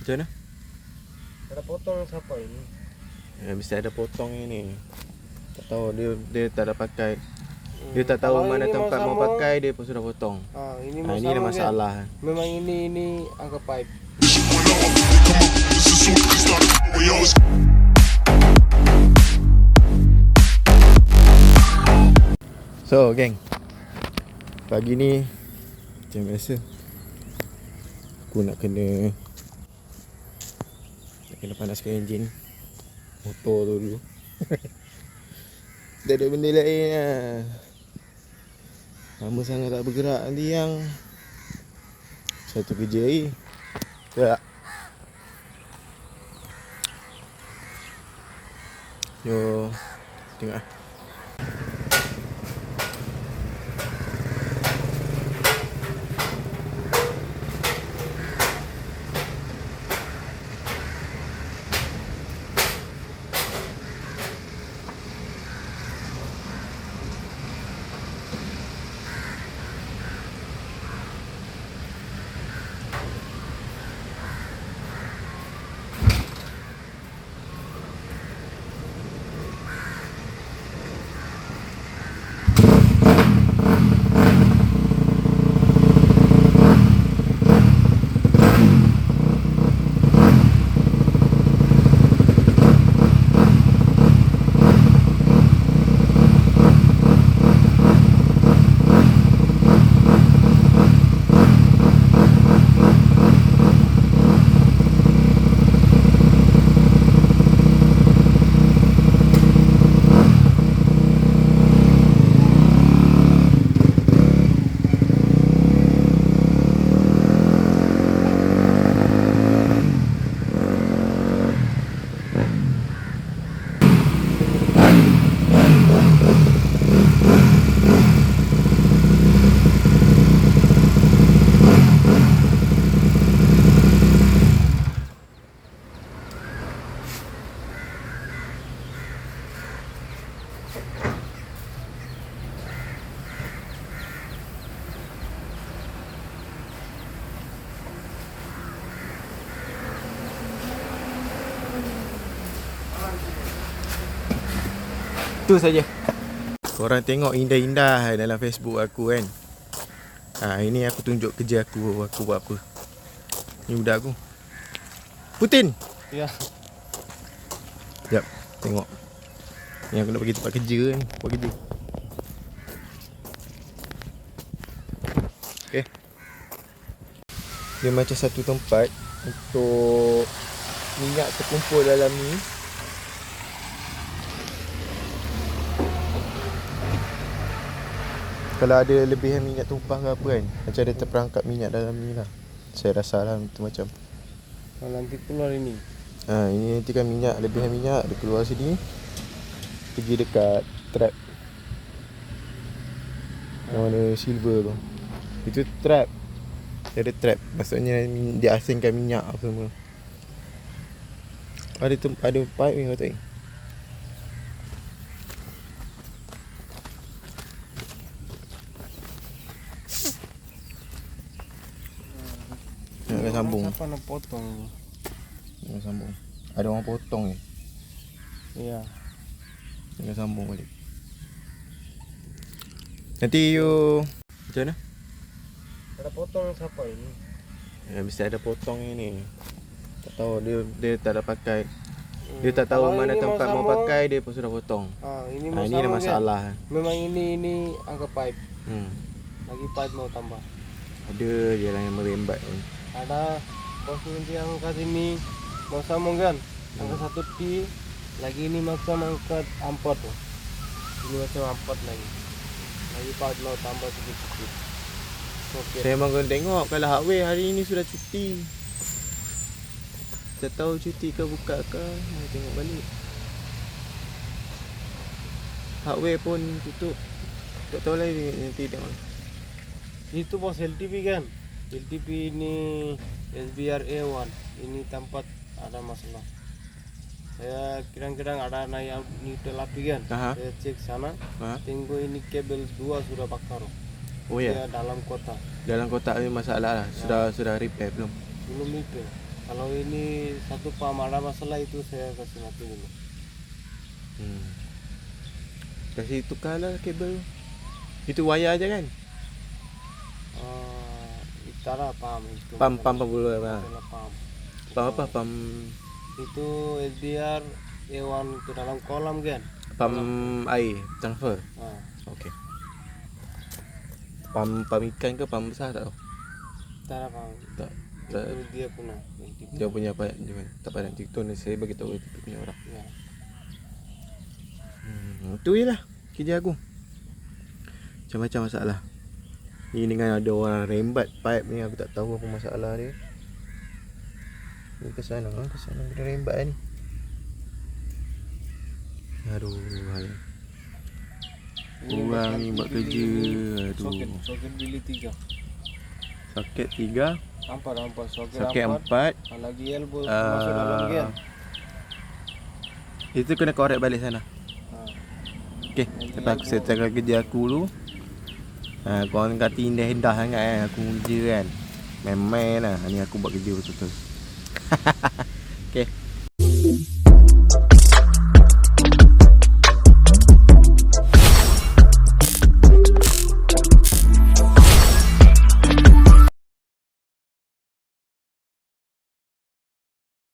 Macam mana? Ada potong siapa ini? Ya, mesti ada potong ini. Tak tahu dia tak ada pakai. Dia tak tahu mana tempat mau pakai, dia pun sudah potong. Ini Ini ada masalah. Memang ini angka pipe. So, geng. Pagi ni macam biasa aku nak kena panaskan enjin motor tu dulu. Tak ada benda lain lah. Lama sangat tak bergerak nanti yang satu kerja lagi. Tak. Yo, tengok lah. Itu saja. Korang tengok indah-indah dalam Facebook aku kan. Ini aku tunjuk kerja aku buat apa. Ni budak aku. Putin. Ya. Jap, tengok. Ni aku nak pergi tempat kerja ni, buat kerja. Okey. Dia macam satu tempat untuk minyak terkumpul dalam ni. Kalau ada lebihan minyak tumpah ke apa kan, macam ada terperangkap minyak dalam ni lah. Saya rasa lah itu macam Nanti keluar ini. Ini nanti kan minyak, lebihan minyak dia keluar sini, pergi dekat trap yang warna silver tu. Itu trap. Dia ada trap, maksudnya dia asingkan minyak apa semua. Ada pipe ni kau tengok. Nak sambung. Siapa nak potong? Nak sambung. Ada orang potong ni. Iya. Nak sambung balik. Nanti you macam mana? Ada potong siapa ini? Ya, mesti ada potong ini. Tak tahu dia tak ada pakai. Dia tak tahu mana tempat mau pakai, dia pun sudah potong. Ini ada masalah. Memang ini angka pipe. Lagi pipe mau tambah. Ada je lah yang merembat ni. Ada bos nanti yang angkat ini mau sambung kan? Angkat 1 T. Lagi ini macam angkat 4 tuh. Ini macam 4 lagi. Lagi pipe mau tambah sedikit. Okay. Saya memang kena tengok kalau hardware hari ini sudah cuti. Tak tahu cuti ke buka ke, tengok balik. Hardware pun tutup. Tak tahu lagi nanti tengok. Itu bos LTP kan? LTP ini SBR A1. Ini tempat ada masalah. Saya kadang-kadang ada naik neutral api kan? Saya cek sana. Tengok ini kabel 2 sudah bakar. Oh ya. Dalam kota. Dalam kota ini masalah lah. Sudah repair belum? Belum repair. Kalau ini satu pam ada masalah itu saya kasih mati dulu. Kasih tukarlah kabel. Itu wayar aja kan? Itara pam itu. Pam dulu apa? Masalah pam. Pam apa? Pam Itu SBR A1 itu dalam kolam kan. pam air transfer. Okey. Pam ikan ke pam besar tak tahu. Itara pam. Tak. Itu dia punya. Dia punya apa? Tak payah nanti tu saya bagi tahu itu punya orang. Ya. Itu je lah kerja aku. Macam-macam masalah. Ni dengan ada orang rembat pipe ni, aku tak tahu apa masalah dia. Ni ke sana dia rembat ni. Aduh, hai. Orang ni buat kerja. Aduh. Soket beli 3. Soket 3, Hampa soket 4. Lagi elbow masuk dalam kan. Itu kena korek balik sana. Okey, lepas aku settle kerja aku dulu. Korang kata indah-indah sangat kan aku kerja kan. Main-main lah. Ni aku buat kerja betul-betul. Okey.